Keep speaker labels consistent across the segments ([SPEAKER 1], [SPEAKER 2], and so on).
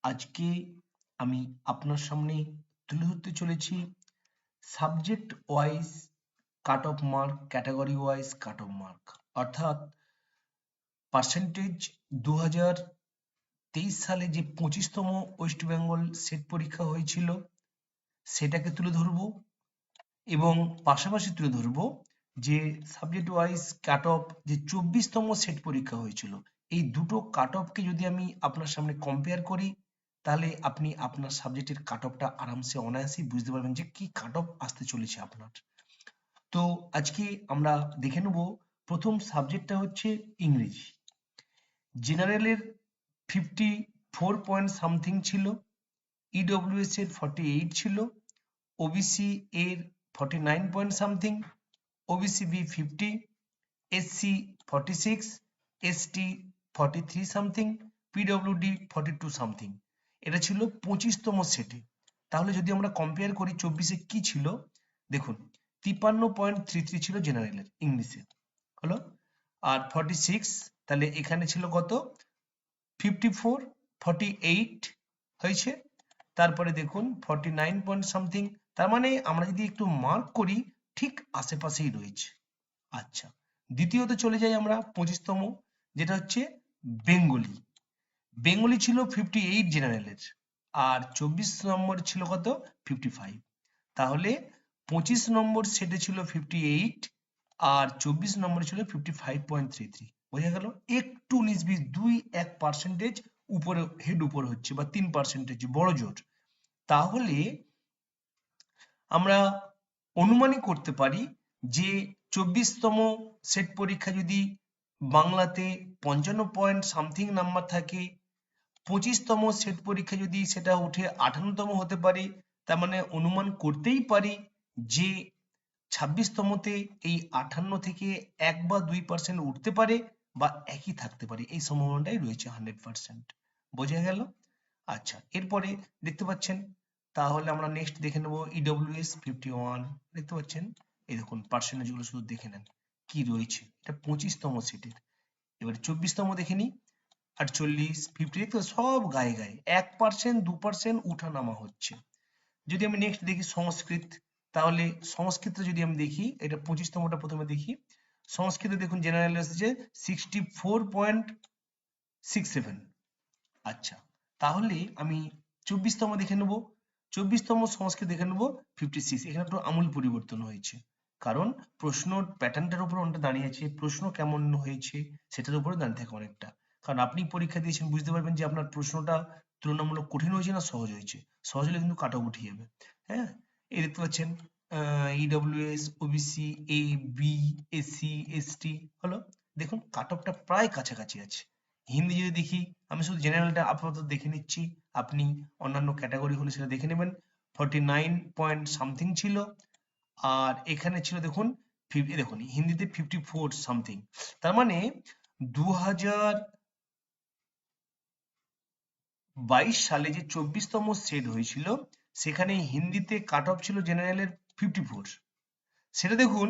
[SPEAKER 1] আজকে আমি আপনার সামনে তুলে ধরতে চলেছি subject wise cut off mark, category wise cut off mark, অর্থাৎ পার্সেন্টেজ 2023 সালে যে 25তম ওয়েস্ট বেঙ্গল সেট পরীক্ষা হয়েছিল সেটাকে তুলে ধরবো এবং পাশাপাশি তুলে ধরবো যে সাবজেক্ট ওয়াইজ কাট অফ যে 24তম সেট পরীক্ষা হয়েছিল। এই দুটো কাট অফকে যদি আমি আপনার সামনে কম্পেয়ার করি তাহলে আপনি আপনার সাবজেক্টের কাট অফটা আরামসে অনায়াসেই বুঝতে পারবেন যে কি কাট অফ আসতে চলেছে আপনার। তো আজকে আমরা দেখে নেব প্রথম সাবজেক্টটা হচ্ছে ইংরেজি। জেনারেলের 54 পয়েন্ট সামথিং ছিল, ইডব্লিউএস এর 48 ছিল, ওবিসি এর 49 point something, OBC B 50, SC 46, ST 43 something, PWD 42 something. এটা ছিল 25তম সেটে। তাহলে যদি আমরা কম্পেয়ার করি 24-এ কি ছিল, দেখুন 53.33 ছিল জেনারেলের ইংলিশে, হলো। আর 46, তাহলে এখানে ছিল কত, 54, 48 হয়েছে। তারপরে দেখুন 49 পয়েন্ট সামথিং, তার মানে আমরা যদি একটু মার্ক করি ঠিক আশেপাশেই রয়েছে। আচ্ছা, দ্বিতীয়ত চলে যাই আমরা 25তম, যেটা হচ্ছে বেঙ্গলি। বেঙ্গলি ছিল 58 জেনারেলের, আর 24 নম্বর ছিল কত, 55। তাহলে 25 নম্বর সেটে ছিল 58 আর 24 নম্বরে ছিল 55.33। বোঝা গেল একটু 19-20 2-1% উপরে হেড উপর হচ্ছে, বা 3% বড় জোর। তাহলে আমরা অনুমানই করতে পারি যে 24তম সেট পরীক্ষা যদি বাংলাতে 55 পয়েন্ট সামথিং নাম্বার থাকে, 25তম সেট পরীক্ষা যদি সেটা উঠে 58তম হতে পারে, তার মানে অনুমান করতেই পারি যে 26তমতে এই 58 থেকে 1 বা 2% উঠতে পারে বা একই থাকতে পারে, এই সম্ভাবনাটাই রয়েছে 100%। বোঝা গেল? আচ্ছা, এরপরে দেখতে পাচ্ছেন, তাহলে আমরা নেক্সট দেখে নেব ইডব্লিউএস 51। দেখতে পাচ্ছেন, এই দেখুন পার্সেন্টেজ গুলো শুধু দেখে নেন কি রয়েছে। এটা 25তম সেটের। এবার 24তম দেখে নিই, 48, 50, তো সব গায়ে গায়ে 1% 2% উঠা নামা হচ্ছে। যদি আমি নেক্সট দেখি সংস্কৃত, তাহলে সংস্কৃত যদি আমি দেখি, এটা 25তমটা প্রথমে দেখি। সংস্কৃতে দেখুন জেনারেল এসেছে 64.67। আচ্ছা, তাহলে আমি 24তম দেখে নেব। 24তম সংস্কৃত দেখে নেব 56। এখানে একটু আমূল পরিবর্তন হয়েছে, কারণ প্রশ্ন প্যাটার্নটার উপর অনেকটা দাঁড়িয়ে আছে, প্রশ্ন কেমন হয়েছে সেটার উপরে দাঁড়িয়ে থাকে অনেকটা। কারণ আপনি পরীক্ষা দিয়েছেন, বুঝতে পারবেন যে আপনার প্রশ্নটা তুলনামূলক কঠিন হয়েছে না সহজ হয়েছে। সহজ হলে কিন্তু কাট অফ উঠে যাবে। হ্যাঁ, এই দেখতে পাচ্ছেন ইডব্লিউএস, ওবিসি, এ, বি, এসসি, এসটি হলো। দেখুন কাট অফটা প্রায় কাছাকাছি আছে। হিন্দি যদি দেখি, আমি শুধু জেনারেলটা আপাতত দেখে নিচ্ছি, আপনি অন্যান্য ক্যাটাগরি হলে সেটা দেখে নেবেন। 49 পয়েন্ট সামথিং ছিল, আর এখানে ছিল দেখুন দেখুন হিন্দিতে 54 সামথিং। তার মানে 2022 সালে যে 24তম সেট হয়েছিল সেখানে হিন্দিতে কাট অফ ছিল জেনারেলের 54। সেটা দেখুন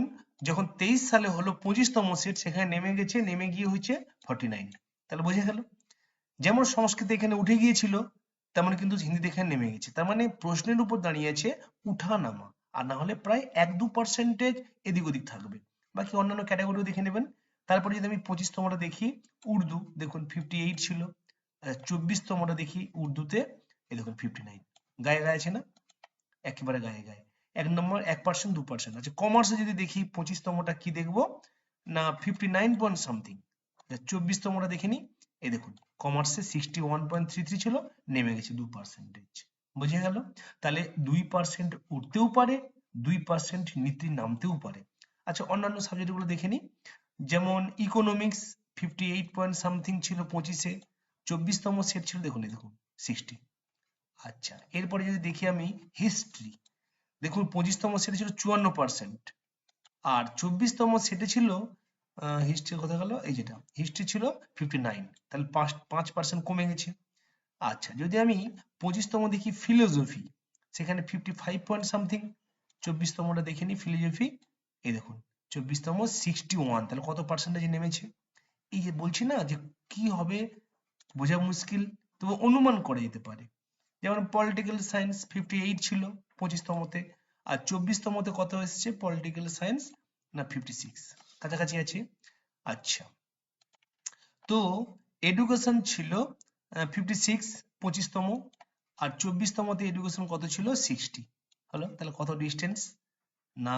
[SPEAKER 1] যখন 23 সালে হলো 25তম সেট, সেখানে নেমে গিয়ে হয়েছে 49। তাহলে বোঝা গেল, যেমন সংস্কৃত এখানে উঠে গিয়েছিল তেমন কিন্তু হিন্দিতে এখানে নেমে গেছে। তার মানে প্রশ্নের উপর দাঁড়িয়ে আছে উঠা নামা, আর না হলে প্রায় 1-2% এদিক ওদিক থাকবে। বাকি অন্যান্য ক্যাটাগরিও দেখে নেবেন। তারপরে যদি আমি 25তমটা দেখি, উর্দু দেখুন 58 ছিল। 24তমটা দেখি উর্দুতে, এই দেখুন 59। গায়ে গায়ে আছে না, একেবারে গায়ে গায়ে। 1% 2%। আচ্ছা, কমার্সে যদি দেখি 25তমটা কি দেখবো না, 59 পয়েন্ট সামথিং। 24তমটা দেখে নি, এই দেখুন কমার্সে 61.33 ছিল, নেমে গেছে 2%। বুঝে গেল? তাহলে 2% উঠতেও পারে, 2% নিতে নামতেও পারে। আচ্ছা, অন্যান্য সাবজেক্ট গুলো দেখে নি, যেমন ইকোনমিক্স 58 পয়েন্ট সামথিং ছিল 25-এ, 24তম সেট ছিল দেখুন, এই দেখুন 60। আচ্ছা, এরপরে যদি দেখি আমি হিস্ট্রি, দেখুন 25তম সেটে ছিল 54%, আর 24তম সেটে ছিল হিস্ট্রির কথা গেল, এই যেটা হিস্ট্রি ছিল 59। তাহলে 5% কমে গেছে। আচ্ছা, যদি আমি 25তম দেখি ফিলোসফি, সেখানে 55 পয়েন্ট সামথিং। 24তমটা দেখে নিই ফিলোসফি, এই দেখুন 24তম 61। তাহলে কত পার্সেন্টেজ নেমেছে? এই যে বলছি না যে কি হবে বোঝা মুশকিল, তবে অনুমান করা যেতে পারে। যেমন পলিটিক্যাল সায়েন্স 58 ছিল 25তমতে, আর 24তমতে কত এসেছে পলিটিক্যাল সায়েন্স না 56, কাছাকাছি আছে। আচ্ছা, তো এডুকেশন ছিল 56 25তম, আর 24তমতে এডুকেশন কত ছিল 60। হলো, তাহলে কত ডিস্টেন্স না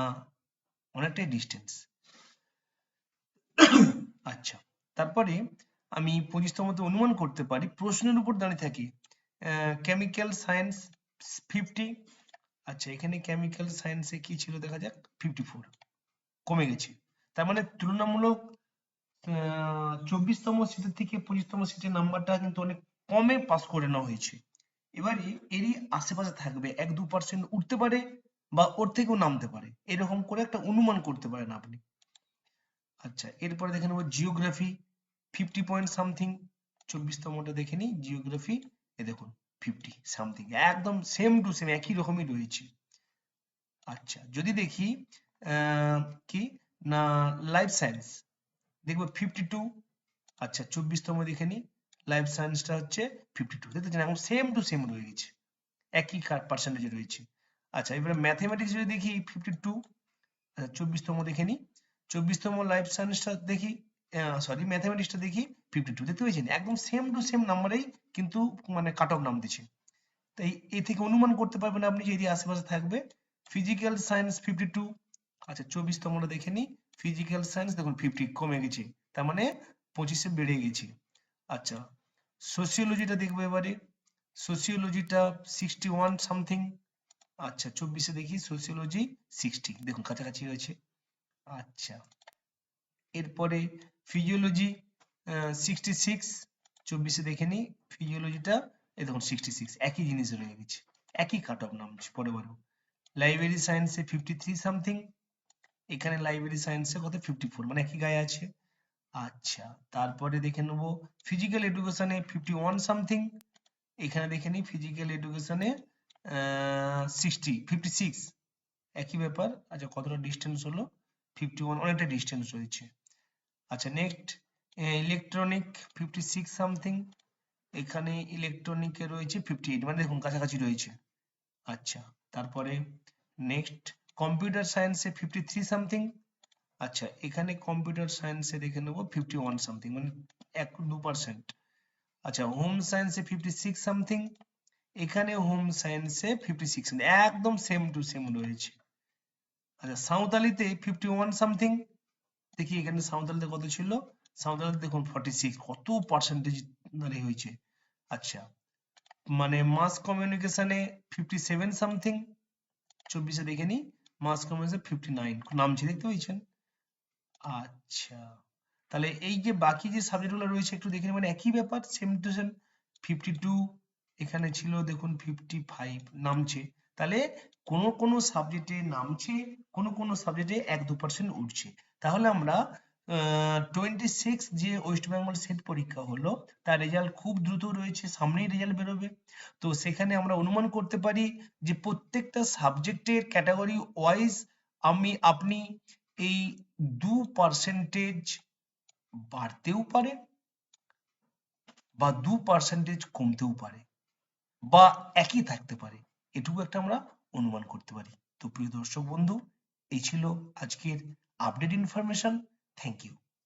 [SPEAKER 1] অনেকটাই ডিস্টেন্স। আচ্ছা, তারপরে আমি 25তমতে অনুমান করতে পারি, প্রশ্নের উপর দাঁড়িয়ে থাকি কেমিক্যাল সায়েন্স 50। আচ্ছা, এখানে কেমিক্যাল সায়েন্সে কি ছিল দেখা যাক 54, কমে গেছে। তার মানে তুলনামূলক 24তম সিটের থেকে 25তম সিটের নাম্বারটা কিন্তু অনেক কমে পাস করে নেওয়া হয়েছে। এবারে এরই আশেপাশে থাকবে 1-2% উঠতে পারে বা ওর থেকেও নামতে পারে, এরকম করে একটা অনুমান করতে পারেন আপনি। আচ্ছা, এরপরে দেখে নেবো জিওগ্রাফি 50 পয়েন্ট সামথিং, 24তমটা দেখে নিই জিওগ্রাফি, এ দেখুন 50 সামথিং, একদম সেম টু সেম একই রকমই রয়েছে। আচ্ছা, যদি দেখি কি না লাইফ সায়েন্স দেখবো 52। আচ্ছা, 24তম দেখে নিই, লাইফ সায়েন্সটা হচ্ছে 52, দেখতে এখন সেম টু সেম রয়ে গেছে, একই পার্সেন্টেজে রয়েছে। আচ্ছা, এবারে ম্যাথমেটিক্স যদি দেখি 52, 24তম দেখে নিই, 24তম লাইফ সায়েন্সটা দেখি, সরি ম্যাথমেটিক্সটা দেখি 52, দেখতে পেয়েছেন একদম সেম টু সেম নাম্বারেই কিন্তু মানে কাট অফ নাম দিচ্ছে। তাই এ থেকে অনুমান করতে পারবেন আপনি যে এর আশেপাশে থাকবে। Physical science 52। আচ্ছা, 24তমটা দেখে নিই, ফিজিক্যাল সায়েন্স দেখুন 50 কমে গেছে, তার মানে 25-এ বেড়ে গেছে। আচ্ছা, সোসিওলজিটা দেখবো এবারে, সোসিওলজিটা 61 সামথিং। আচ্ছা, 24-এ দেখি সোসিওলজি 60, দেখুন কাছাকাছি হয়েছে। আচ্ছা, এরপরে ফিজিওলজি 66, 24-এ দেখে নিই ফিজিওলজিটা, এই দেখুন 66, একই জিনিস রয়ে গেছে, একই কাট অফ নামছে পরে বড়। লাইব্রেরি সায়েন্সে 53 সামথিং, এখানে লাইব্রেরি সায়েন্সে কত 54, মানে একই গায়ে আছে। আচ্ছা, তারপরে দেখে নেব ফিজিক্যাল এডুকেশনে 51 সামথিং, এখানে দেখে নিই ফিজিক্যাল এডুকেশনে 56, একই ব্যাপার। আচ্ছা, কতটা ডিস্টেন্স হলো 51, অনেকটা ডিস্টেন্স রয়েছে। আচ্ছা, নেক্সট ইলেকট্রনিক 56 সামথিং, এখানে ইলেকট্রনিকে রয়েছে 58, মানে দেখুন কাছাকাছি রয়েছে। আচ্ছা, তারপরে নেক্সট কম্পিউটার সায়েন্সে 53 সামথিং। আচ্ছা, এখানে কম্পিউটার সায়েন্সে দেখে নেবো 51 সামথিং, মানে 1-2%। আচ্ছা, হোম সায়েন্সে 56 সামথিং, এখানে হোম সায়েন্সে 56, একদম সেম টু সেম রয়েছে। আচ্ছা, সাঁওতালিতে 51 সামথিং, দেখি এখানে সাঁওতালিতে কত ছিল, সাঁওতালিতে দেখুন 46, কত পার্সেন্টেজ দাঁড়িয়ে হয়েছে। আচ্ছা, মানে মাস কমিউনিকেশনে 57 সামথিং, 24-এ দেখে নিই মাস কমিউনিকেশন 59, নামছে দেখতে পেয়েছেন। আচ্ছা, তাহলে এই যে বাকি যে সাবজেক্টগুলো রয়েছে একটু দেখে নিই, মানে একই ব্যাপার সেম টু সেম। 52 এখানে ছিল দেখুন 55 নামছে, তাহলে কোন সাবজেক্টে নামছে, কোন সাবজেক্টে 1-2% উঠছে। তাহলে আমরা 26 যে ওয়েস্ট বেঙ্গল সেট পরীক্ষা হলো তার রেজাল্ট খুব দ্রুত রয়েছে, সামনেই রেজাল্ট বেরোবে। তো সেখানে আমরা অনুমান করতে পারি যে প্রত্যেকটা সাবজেক্টের ক্যাটাগরি ওয়াইজ আপনি এই 2% বাড়তেও পারে বা 2% কমতেও পারে বা একই থাকতে পারে, এটুকু একটা আমরা অনুমান করতে পারি। তো প্রিয় দর্শক বন্ধু, এই ছিল আজকের আপডেট ইনফরমেশন। Thank you.